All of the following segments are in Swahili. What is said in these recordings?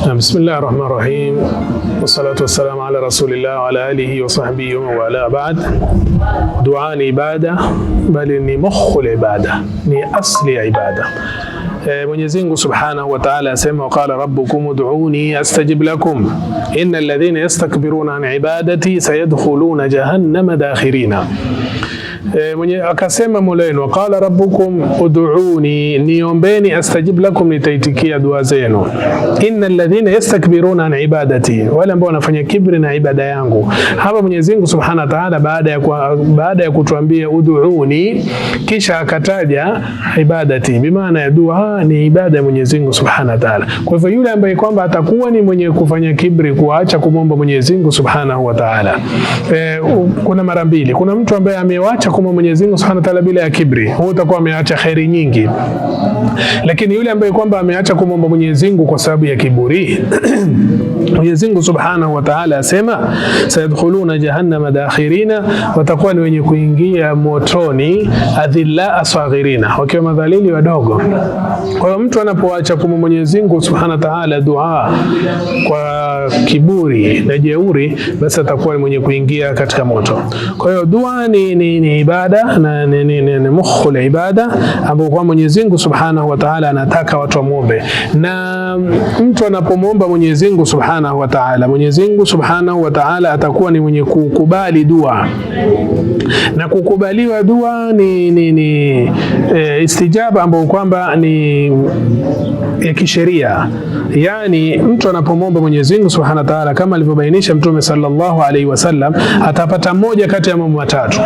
بسم الله الرحمن الرحيم والصلاة والسلام على رسول الله وعلى آله وصحبه ومن بعد. Dua ni ibada, bali ni mukhul ibada, ni asli ya ibada. Mwenyezi Mungu Subhanahu wa Ta'ala asema, waqala rabbukum ud'uni astajib lakum innal ladhina yastakbiruna an ibadati sayadkhuluna jahannama dakhirina. Akasema Mola wenu, waqala rabbukum ud'uni, niombeni, astajib lakum, nitaitikia dua zenu. Innal ladhina yastakbiruna an ibadati, wale ambao wanafanya kibri na ibada yangu. Hapa Mwenyezi Mungu Subhanahu wa Ta'ala baada ya kutuambia ud'uni, kisha akataja ibadati, bimaana ya dua ni ibada ya Mwenyezi Mungu Subhanahu wa Ta'ala. Kwa hivyo yule ambaye kwamba atakuwa ni mwenye kufanya kibri, kuacha kumomba Mwenyezi Mungu Subhanahu wa Ta'ala, kuna mara mbili. Kuna mtu ambaye amewacha kumomba Mwenyezi Mungu Subhanahu wa Ta'ala bila ya kibri, huyo atakuwa ameacha khairi nyingi. Lakini yule ambaye kwamba ameacha kumomba Mwenyezi Mungu kwa sababu ya kiburi, Mwenyezi Mungu Subhanahu wa Ta'ala asema sayadkhuluna jahannama dakhirina, watakuwa ni wenye kuingia motoni adhilla asghirina, wakiwa madhalili wadogo. Kwa hiyo mtu anapoacha kumomba Mwenyezi Mungu Subhanahu wa Ta'ala dua kwa kiburi na jeuri, basi atakuwa ni mwenye kuingia katika moto. Kwa hiyo dua ni ibada na ni mukhul ibada ambapo kwa Mwenyezi Mungu Subhanahu wa Ta'ala anataka watu wamuombe. Na mtu anapomwomba Mwenyezi Mungu Subhanahu wa Ta'ala, Mwenyezi Mungu Subhanahu wa Ta'ala atakuwa ni mwenye kukubali dua. Na kukubaliwa dua ni istijaba ambapo kwamba ni ya kisheria. Yani mtu anapomwomba Mwenyezi Mungu Subhanahu wa Ta'ala, kama alivyobainisha Mtume sallallahu alaihi wasallam, atapata moja kati ya mambo matatu.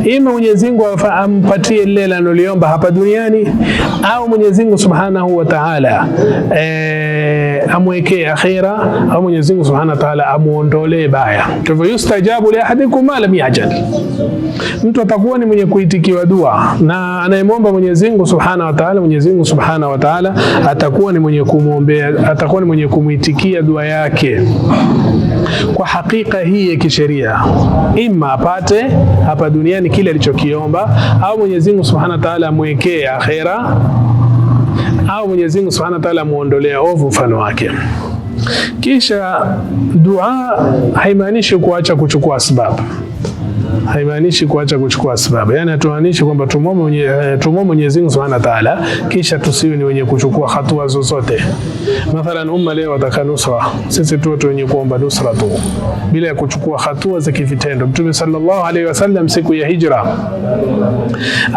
Ima Mwenyezi Mungu ampatie lile analoliomba hapa duniani, au Mwenyezi Mungu Subhanahu wa Ta'ala amwekee akhira, au Mwenyezi Mungu Subhanahu wa Ta'ala amuondolee baya. Kwa hivyo yustajabu li ahadikum ma lam yajal, mtu atakuwa ni mwenye kuitikiwa dua, na anayemwomba Mwenyezi Mungu Subhanahu wa Ta'ala, Mwenyezi Mungu Subhanahu wa Ta'ala atakuwa ni mwenye kumwombea, atakuwa ni mwenye kumuitikia dua yake kwa hakika hii ya kisheria. Ima apate hapa duniani kile alichokiomba, au Mwenyezi Mungu Subhanahu wa Ta'ala amwekee akhera, au Mwenyezi Mungu Subhanahu wa Ta'ala amuondolee ovu mfano wake. Kisha dua haimaanishi kuacha kuchukua sababu. Haimaanishi kuacha kuchukua sababu. Yani hatumaanishi kwamba tumombe Mwenyezi Mungu Subhanahu wa Ta'ala kisha tusiwe ni wenye kuchukua hatua zozote. Mathalan, umma leo wataka nusra, sisi tu wenye kuomba nusra tu bila ya kuchukua hatua za kivitendo. Mtume sallallahu alaihi wasallam siku ya hijra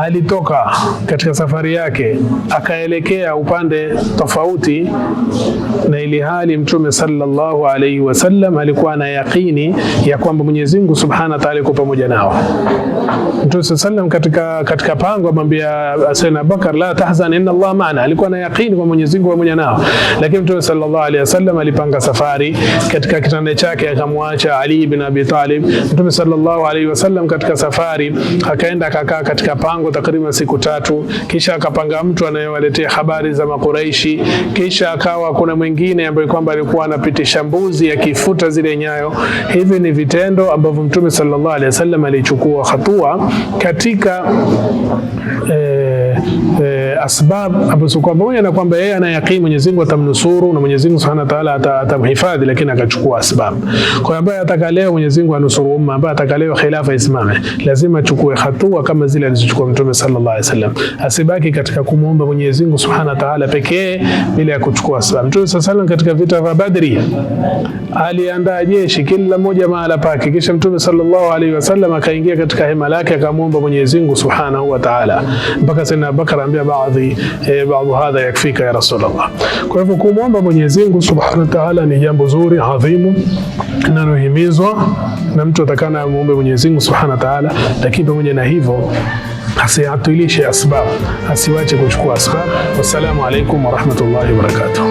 alitoka katika safari yake akaelekea upande tofauti, na ili hali Mtume sallallahu alaihi wasallam alikuwa na yaqini ya kwamba Mwenyezi Mungu Subhanahu wa Ta'ala yuko pamoja nao. Mtume sallam katika pango amwambia Sayyidina Bakar, la tahzan inna Allah ma'ana, alikuwa na yaqini kwa Mwenyezi Mungu pamoja nao. Lakini Mtume sallallahu alaihi wasallam alipanga safari, katika kitanda chake akamwacha Ali ibn Abi Talib. Mtume sallallahu alaihi wasallam katika safari akaenda akakaa katika pango takriban siku 3, kisha akapanga mtu anayewaletea habari za Makuraishi, kisha akawa kuna mwingine ambaye kwamba alikuwa anapitisha mbuzi akifuta zile nyayo. Hivi ni vitendo ambavyo Mtume sallallahu alaihi wasallam alichukua hatua katika asbab ambazo kwa pamoja na kwamba yeye anayaqini Mwenyezi Mungu atamnusuru na Mwenyezi Mungu Subhanahu wa Ta'ala atamhifadhi, lakini akachukua asbab. Kwa ambaye atakaelewa Mwenyezi Mungu anusuru umma, ambaye atakaelewa khilafa isimame, lazima achukue hatua kama zile alizochukua Mtume sallallahu alaihi wasallam. Asibaki katika kumuomba Mwenyezi Mungu Subhanahu wa Ta'ala pekee bila ya kuchukua asbab. Mtume sallallahu alaihi wasallam katika vita vya Badri aliandaa jeshi kila mmoja mahala pake, kisha Mtume sallallahu alaihi wasallam akaingia katika hema lake akamuomba Mwenyezi Mungu Subhanahu wa Ta'ala, mpaka Sayyidina Bakar ambia baadhi hadha yakfika ya Rasulullah. Kwa hivyo kumuomba Mwenyezi Mungu Subhanahu wa Ta'ala ni jambo zuri adhimu linalohimizwa, na mtu atakana amuombe Mwenyezi Mungu Subhanahu wa Ta'ala, lakini pamoja na hivyo asiatuilishe asbab, asiwache kuchukua asbab. Wassalamu alaikum wa rahmatullahi wa barakatuh.